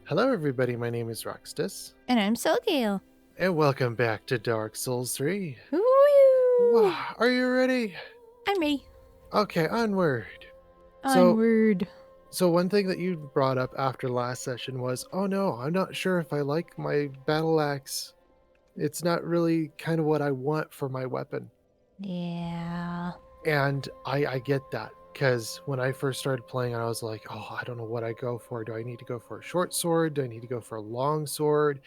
Hello, everybody. My name is Roxtus, And I'm Soulgale. and welcome back to Dark Souls 3. Woo! Wow, are you ready? I'm ready. Okay, onward. So, Onward. so one thing that you brought up after last session was, oh no, I'm not sure if I like my battle axe. It's not really kind of what I want for my weapon. Yeah. And I get that because when I first started playing, I was like, oh, I don't know what I go for. Do I need to go for a short sword? Do I need to go for a long sword?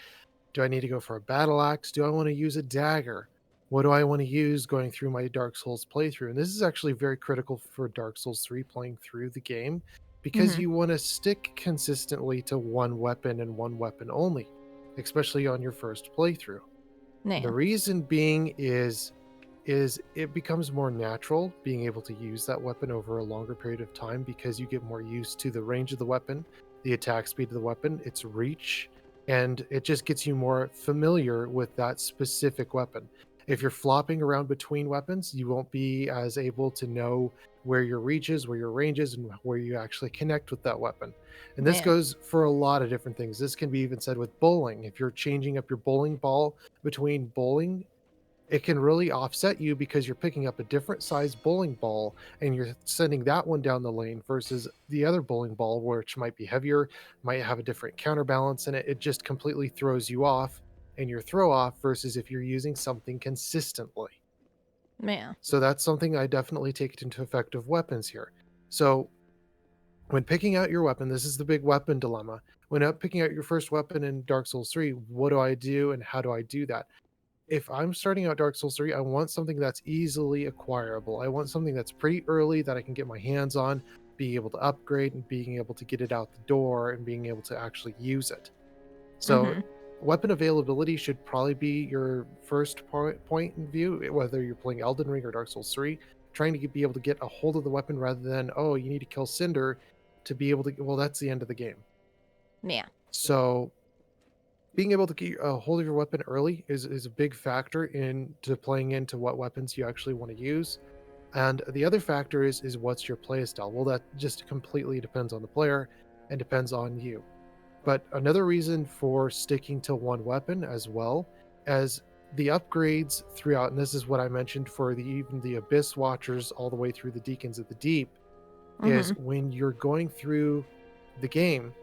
Do I need to go for a battle axe? Do I want to use a dagger? What do I want to use going through my Dark Souls playthrough? And this is actually very critical for Dark Souls 3 playing through the game because Mm-hmm. you want to stick consistently to one weapon and one weapon only, especially on your first playthrough. The Yeah. reason being is it becomes more natural being able to use that weapon over a longer period of time because you get more used to the range of the weapon, the attack speed of the weapon, its reach, and it just gets you more familiar with that specific weapon. If you're flopping around between weapons, you won't be as able to know where your reach is, where your range is, and where you actually connect with that weapon. And this Yeah. goes for a lot of different things. This can be even said with bowling. If you're changing up your bowling ball between bowling, it can really offset you because you're picking up a different size bowling ball and you're sending that one down the lane versus the other bowling ball, which might be heavier, might have a different counterbalance in it. It just completely throws you off and your throw off versus if you're using something consistently. Yeah. So that's something I definitely take into effect of weapons here. So when picking out your weapon, this is the big weapon dilemma. When picking out your first weapon in Dark Souls 3, what do I do and how do I do that? If I'm starting out Dark Souls 3, I want something that's easily acquirable. I want something that's pretty early that I can get my hands on, being able to upgrade and being able to get it out the door and being able to actually use it. So, Mm-hmm. weapon availability should probably be your first point in view, whether you're playing Elden Ring or Dark Souls 3, trying to be able to get a hold of the weapon rather than, oh, you need to kill Cinder to be able to, well, that's the end of the game. Yeah. So, being able to get a hold of your weapon early is a big factor into playing into what weapons you actually want to use. And the other factor is what's your play style. Well, that just completely depends on the player and depends on you. But another reason for sticking to one weapon as well as the upgrades throughout, and this is what I mentioned for even the Abyss Watchers all the way through the Deacons of the Deep, is Mm-hmm. when you're going through the game,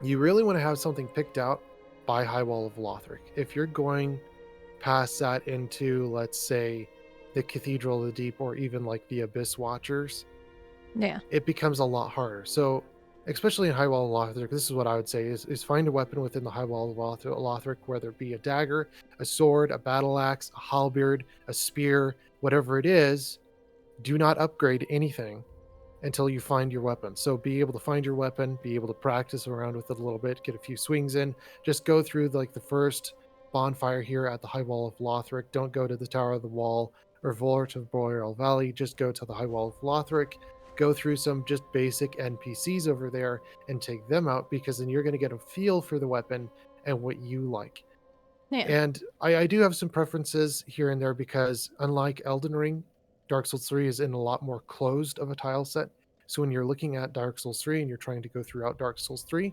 you really want to have something picked out by High Wall of Lothric. If you're going past that into, let's say, the Cathedral of the Deep or even like the Abyss Watchers, Yeah. it becomes a lot harder. So, especially in High Wall of Lothric, this is what I would say is find a weapon within the High Wall of Lothric, whether it be a dagger, a sword, a battle axe, a halberd, a spear, whatever it is. Do not upgrade anything until you find your weapon. So be able to find your weapon, be able to practice around with it a little bit, get a few swings in. Just go through like the first bonfire here at the High Wall of Lothric. Don't go to the Tower of the Wall or Vort of Boreal Valley. Just go to the High Wall of Lothric. Go through some just basic NPCs over there and take them out because then you're going to get a feel for the weapon and what you like. Yeah. And I do have some preferences here and there because unlike Elden Ring, Dark Souls 3 is in a lot more closed of a tile set. So when you're looking at Dark Souls 3 and you're trying to go throughout Dark Souls 3,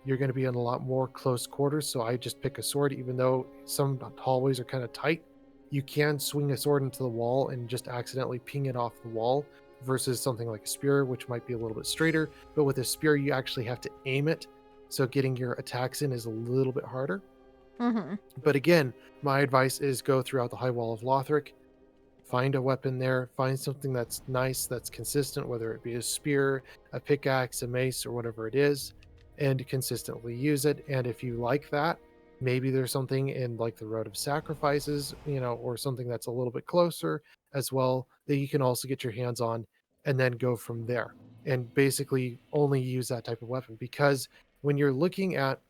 you're going to be in a lot more close quarters. So I just pick a sword, even though some hallways are kind of tight. You can swing a sword into the wall and just accidentally ping it off the wall versus something like a spear, which might be a little bit straighter. But with a spear, you actually have to aim it. So getting your attacks in is a little bit harder. Mm-hmm. But again, my advice is go throughout the High Wall of Lothric, find a weapon there, find something that's nice, that's consistent, whether it be a spear, a pickaxe, a mace, or whatever it is, and consistently use it. And if you like that, maybe there's something in like the Road of Sacrifices, or something that's a little bit closer as well that you can also get your hands on and then go from there and basically only use that type of weapon. Because when you're looking at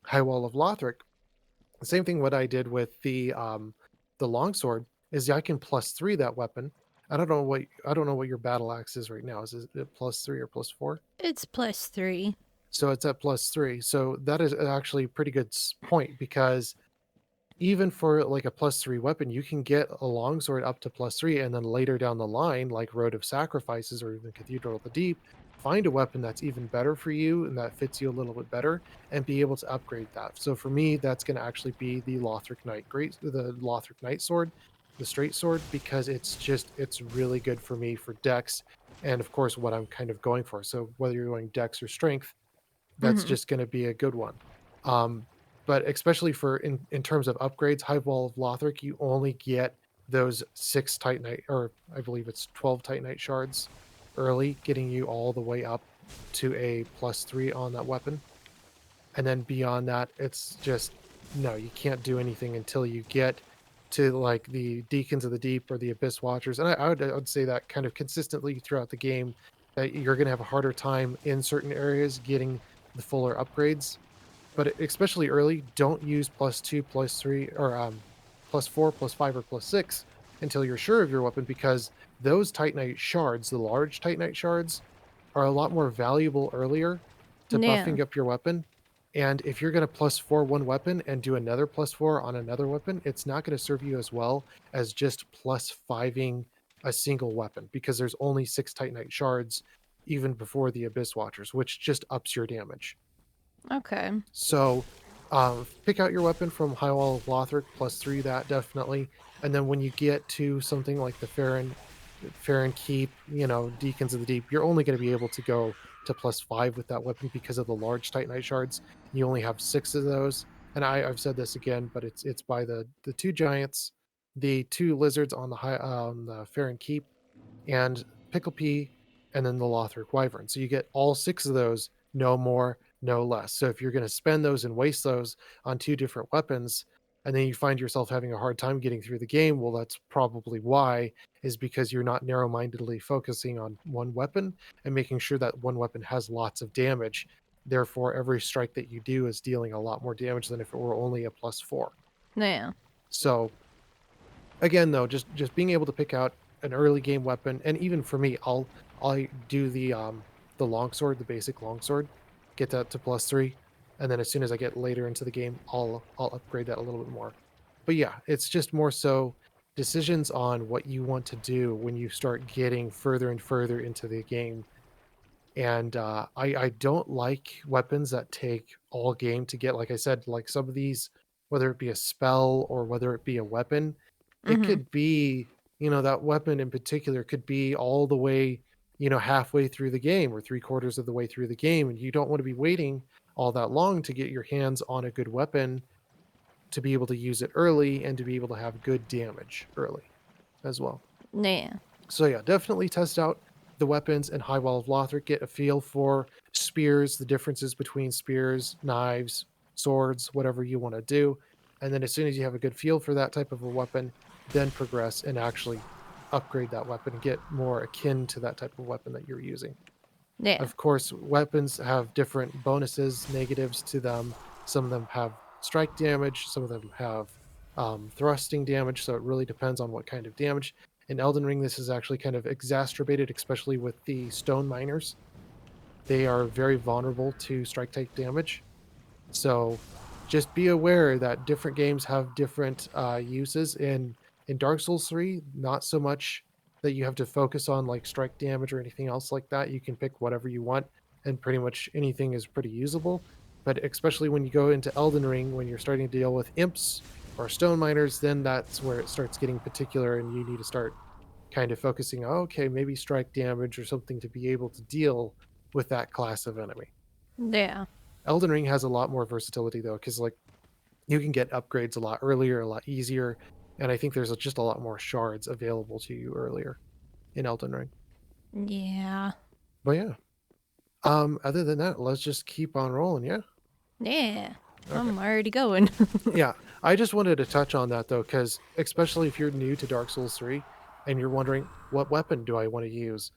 High Wall of Lothric, the same thing what I did with the longsword is I can +3 that weapon. I don't know what your battle axe is right now. Is it +3 or +4? It's +3. So it's at +3. So that is actually a pretty good point because even for like a +3 weapon, you can get a longsword up to +3, and then later down the line, like Road of Sacrifices or even Cathedral of the Deep, find a weapon that's even better for you and that fits you a little bit better, and be able to upgrade that. So for me, that's going to actually be the Lothric Knight sword, the straight sword, because it's really good for me for dex, and of course what I'm kind of going for. So whether you're going dex or strength, that's Mhm. just going to be a good one. Um, but especially for in terms of upgrades, High Wall of Lothric, you only get those 6 Titanite, or I believe it's 12 Titanite shards early, getting you all the way up to a +3 on that weapon. And then beyond that, it's just no, you can't do anything until you get to like the Deacons of the Deep or the Abyss Watchers. And I would say that kind of consistently throughout the game, that you're going to have a harder time in certain areas getting the fuller upgrades. But especially early, don't use +2, +3, or +4, +5, or +6 until you're sure of your weapon, because those Titanite shards, the large Titanite shards, are a lot more valuable earlier to Yeah. buffing up your weapon. And if you're going to +4 one weapon and do another +4 on another weapon, it's not going to serve you as well as just +5ing a single weapon, because there's only 6 Titanite shards even before the Abyss Watchers, which just ups your damage. Okay. So, pick out your weapon from High Wall of Lothric, +3 that definitely, and then when you get to something like the Farron Keep, Deacons of the Deep, you're only gonna be able to go to +5 with that weapon because of the large Titanite shards. You only have 6 of those, and I've said this again, but it's by the 2 giants, the 2 lizards on the Farron Keep, and Pickle Pea, and then the Lothric Wyvern. So you get all 6 of those, no more, no less. So if you're going to spend those and waste those on 2 different weapons, and then you find yourself having a hard time getting through the game, well, that's probably why, is because you're not narrow-mindedly focusing on one weapon and making sure that one weapon has lots of damage. Therefore, every strike that you do is dealing a lot more damage than if it were only a +4. Yeah. So again, though, just being able to pick out an early game weapon, and even for me, I'll do the longsword, the basic longsword, get that to +3, and then as soon as I get later into the game, I'll upgrade that a little bit more. But yeah, it's just more so decisions on what you want to do when you start getting further and further into the game. And I don't like weapons that take all game to get. Like I said, like some of these, whether it be a spell or whether it be a weapon, it Mhm. could be, that weapon in particular could be all the way, halfway through the game or 3/4 of the way through the game. And you don't want to be waiting all that long to get your hands on a good weapon, to be able to use it early and to be able to have good damage early as well. Yeah. So yeah, definitely test out the weapons and High Wall of Lothric. Get a feel for spears, the differences between spears, knives, swords, whatever you want to do. And then as soon as you have a good feel for that type of a weapon, then progress and actually upgrade that weapon and get more akin to that type of weapon that you're using. Yeah. Of course, weapons have different bonuses, negatives to them. Some of them have strike damage, some of them have thrusting damage, so it really depends on what kind of damage. In Elden Ring, this is actually kind of exacerbated, especially with the stone miners. They are very vulnerable to strike type damage. So just be aware that different games have different uses. In Dark Souls 3, not so much that you have to focus on like strike damage or anything else like that. You can pick whatever you want, and pretty much anything is pretty usable. But especially when you go into Elden Ring, when you're starting to deal with imps or stone miners, then that's where it starts getting particular, and you need to start kind of focusing, "Oh, okay, maybe strike damage or something to be able to deal with that class of enemy." Yeah. Elden Ring has a lot more versatility though, because like you can get upgrades a lot earlier, a lot easier, and I think there's just a lot more shards available to you earlier in Elden Ring. Yeah. But yeah, other than that, let's just keep on rolling. Yeah. Yeah. Okay. I'm already going. Yeah, I just wanted to touch on that though, because especially if you're new to Dark Souls 3 and you're wondering what weapon do I want to use,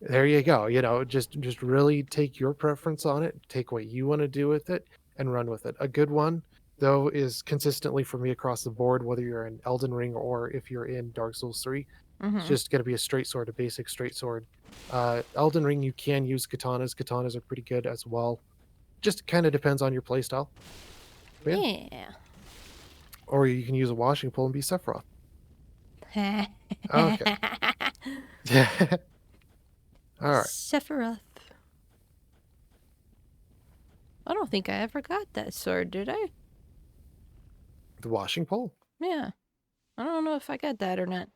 there you go. Just really take your preference on it, take what you want to do with it, and run with it. A good one, though, is consistently for me across the board, whether you're in Elden Ring or if you're in Dark Souls 3, it's Mhm. just going to be a straight sword, a basic straight sword. Elden Ring, you can use katanas. Katanas are pretty good as well. Just kind of depends on your playstyle. But yeah. Yeah. Or you can use a washing pole and be Sephiroth. Okay. Yeah. All right. Sephiroth. I don't think I ever got that sword, did I? The washing pole? Yeah. I don't know if I got that or not.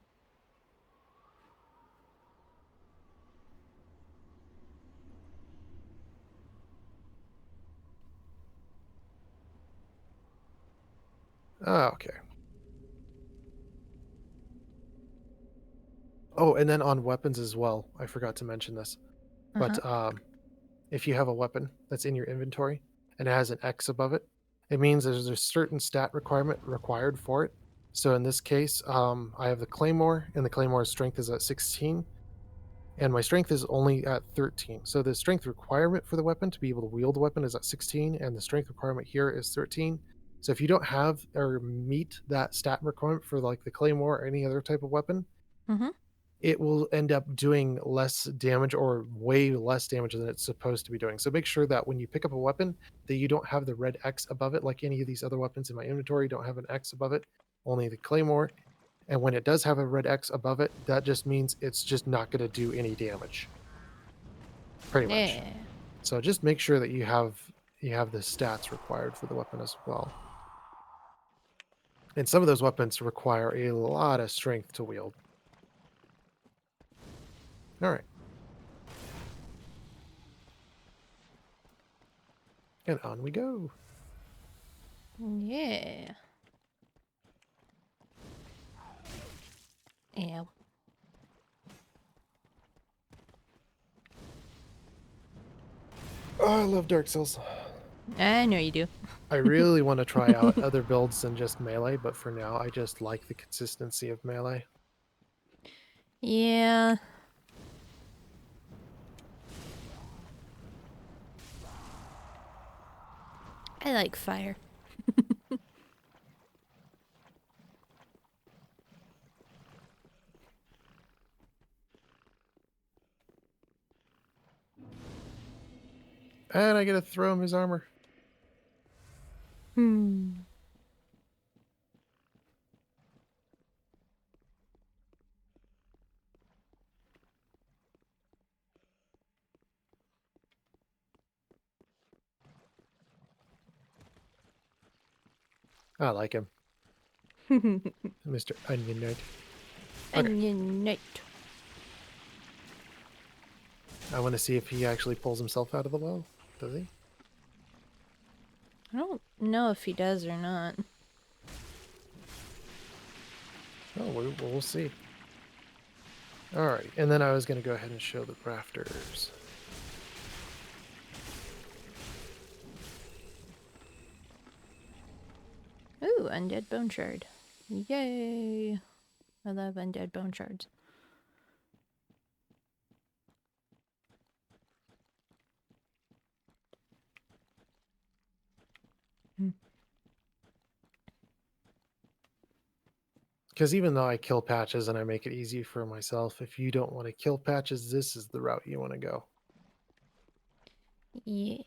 Okay. Oh, and then on weapons as well. I forgot to mention this. Uh-huh. But if you have a weapon that's in your inventory and it has an X above it, it means there's a certain stat requirement required for it. So in this case, I have the Claymore, and the Claymore's strength is at 16, and my strength is only at 13. So the strength requirement for the weapon to be able to wield the weapon is at 16, and the strength requirement here is 13. So if you don't have or meet that stat requirement for like the Claymore or any other type of weapon, Mm-hmm. it will end up doing less damage or way less damage than it's supposed to be doing. So make sure that when you pick up a weapon that you don't have the red X above it, like any of these other weapons in my inventory don't have an X above it, only the Claymore. And when it does have a red X above it, that just means it's just not going to do any damage. Pretty much. Yeah. So just make sure that you have the stats required for the weapon as well. And some of those weapons require a lot of strength to wield. All right. And on we go. Yeah. Yeah. Oh, I love Dark Souls. I know you do. I really want to try out other builds than just melee, but for now, I just like the consistency of melee. Yeah. I like fire. And I get to throw him his armor. Hmm. I like him, Mr. Onion Knight. Okay, Onion Knight. I want to see if he actually pulls himself out of the well. Does he? I don't know if he does or not. Oh, we'll see. All right, and then I was going to go ahead and show the rafters. Ooh, undead bone shard. Yay! I love undead bone shards. Because even though I kill patches and I make it easy for myself, if you don't want to kill patches, this is the route you want to go. Yeah.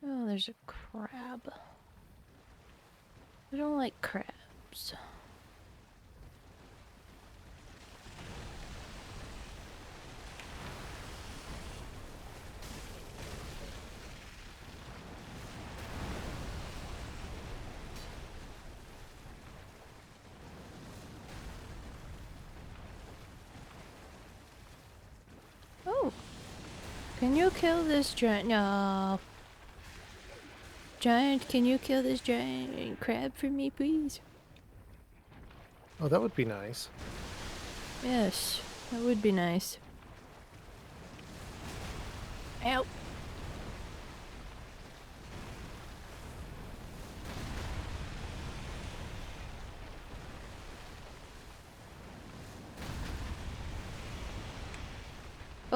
Oh, there's a crab. I don't like crabs. Oh. Can you kill this giant? No. Giant, can you kill this giant crab for me, please? Oh, that would be nice. Yes, that would be nice. Ow.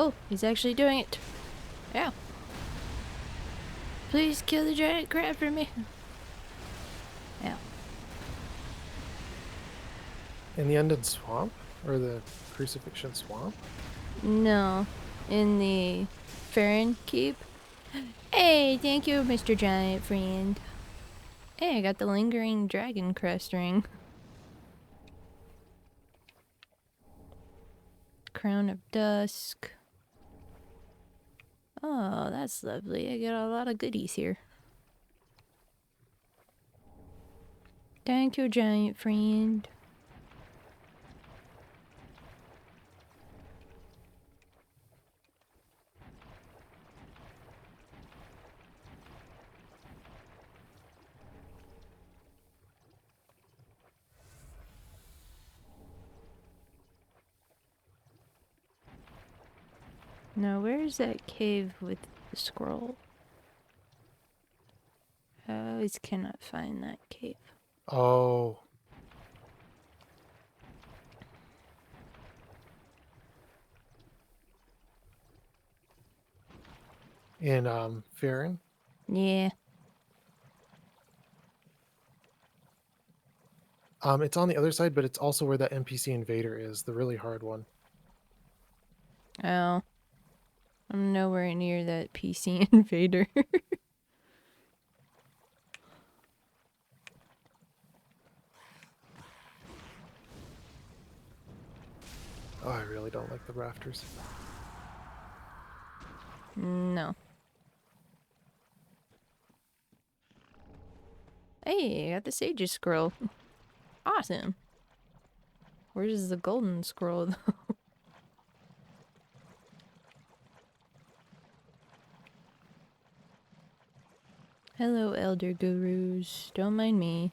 Oh, he's actually doing it. Yeah. Please kill the giant crab for me. Yeah. In the Undead Swamp? Or the Crucifixion Swamp? No. In the Farron Keep. Hey, thank you, Mr. Giant Friend. Hey, I got the Lingering Dragon Crest ring. Crown of Dusk. Oh, that's lovely. I got a lot of goodies here. Thank you, Giant Friend. Now, where's that cave with the scroll? I always cannot find that cave. Oh. In Farron? Yeah. It's on the other side, but it's also where that NPC invader is, the really hard one. Oh. I'm nowhere near that PC invader. Oh, I really don't like the rafters. No. Hey, I got the Sage's scroll. Awesome. Where's the golden scroll, though? Hello, elder gurus. Don't mind me.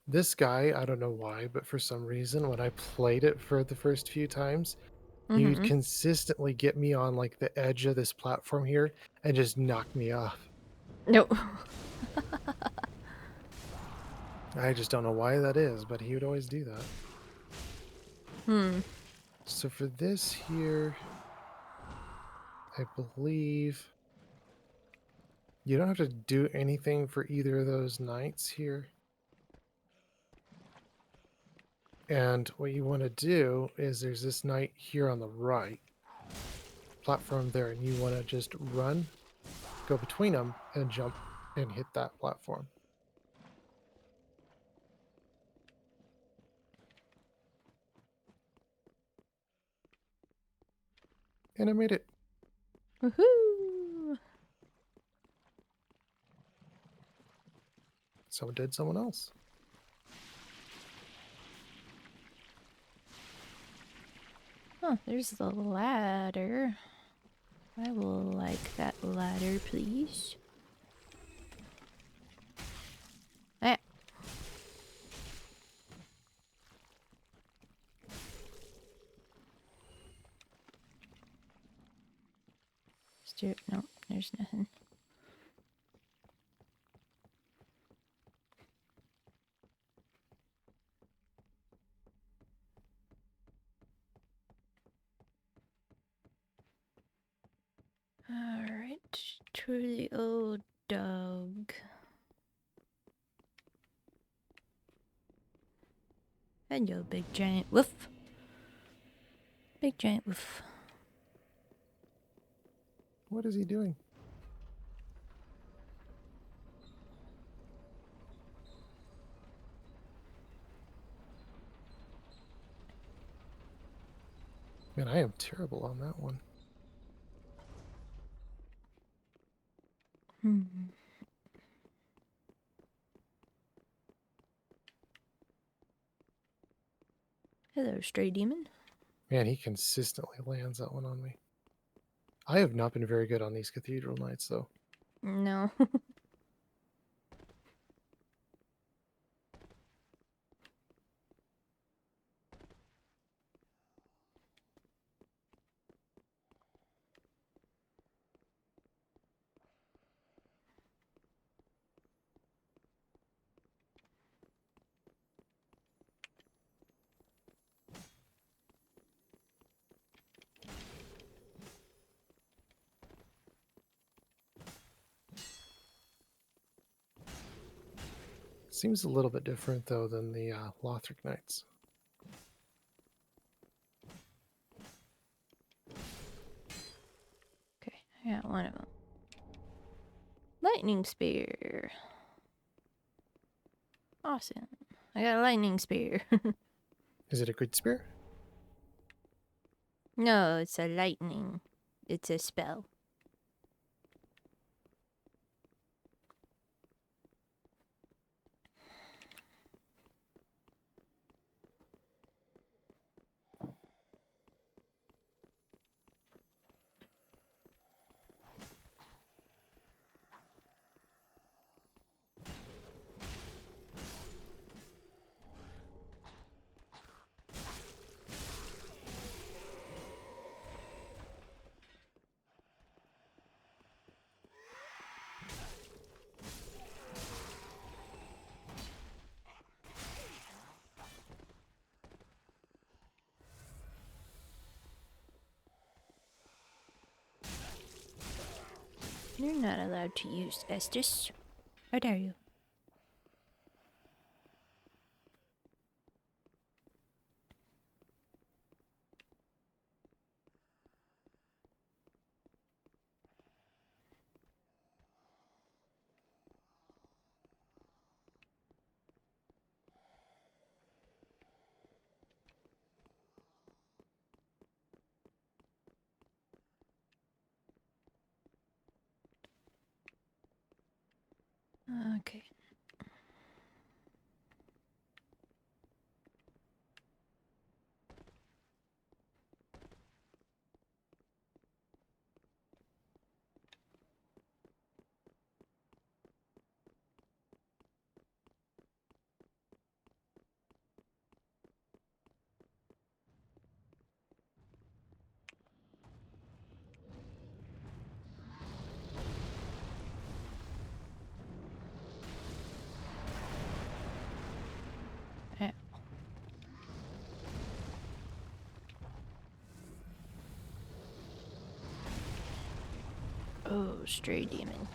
This guy, I don't know why, but for some reason, when I played it for the first few times, he would Mm-hmm. consistently get me on like the edge of this platform here and just knock me off. Nope. I just don't know why that is, but he would always do that. Hmm. So for this here, I believe you don't have to do anything for either of those knights here. And what you want to do is there's this knight here on the right, platform there, and you want to just run, go between them, and jump and hit that platform. And I made it. Woohoo! So did someone else. Oh, there's the ladder. I will like that ladder, please. Ah. No, there's nothing. Alright, to the old dog. Hello, big giant woof. Big giant woof. What is he doing? Man, I am terrible on that one. Hmm. Hello, stray demon. Man, he consistently lands that one on me. I have not been very good on these cathedral nights, though. No. Seems a little bit different, though, than the Lothric Knights. Okay, I got one of them. Lightning spear. Awesome. I got a lightning spear. Is it a good spear? No, it's a lightning. It's a spell. You're not allowed to use Estus. How dare you? Okay. Yeah. Oh, stray demon.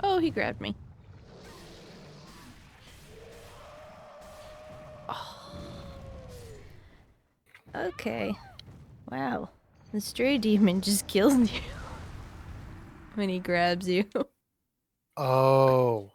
Oh, he grabbed me. Oh. Okay. Wow. The stray demon just kills you when he grabs you. Oh,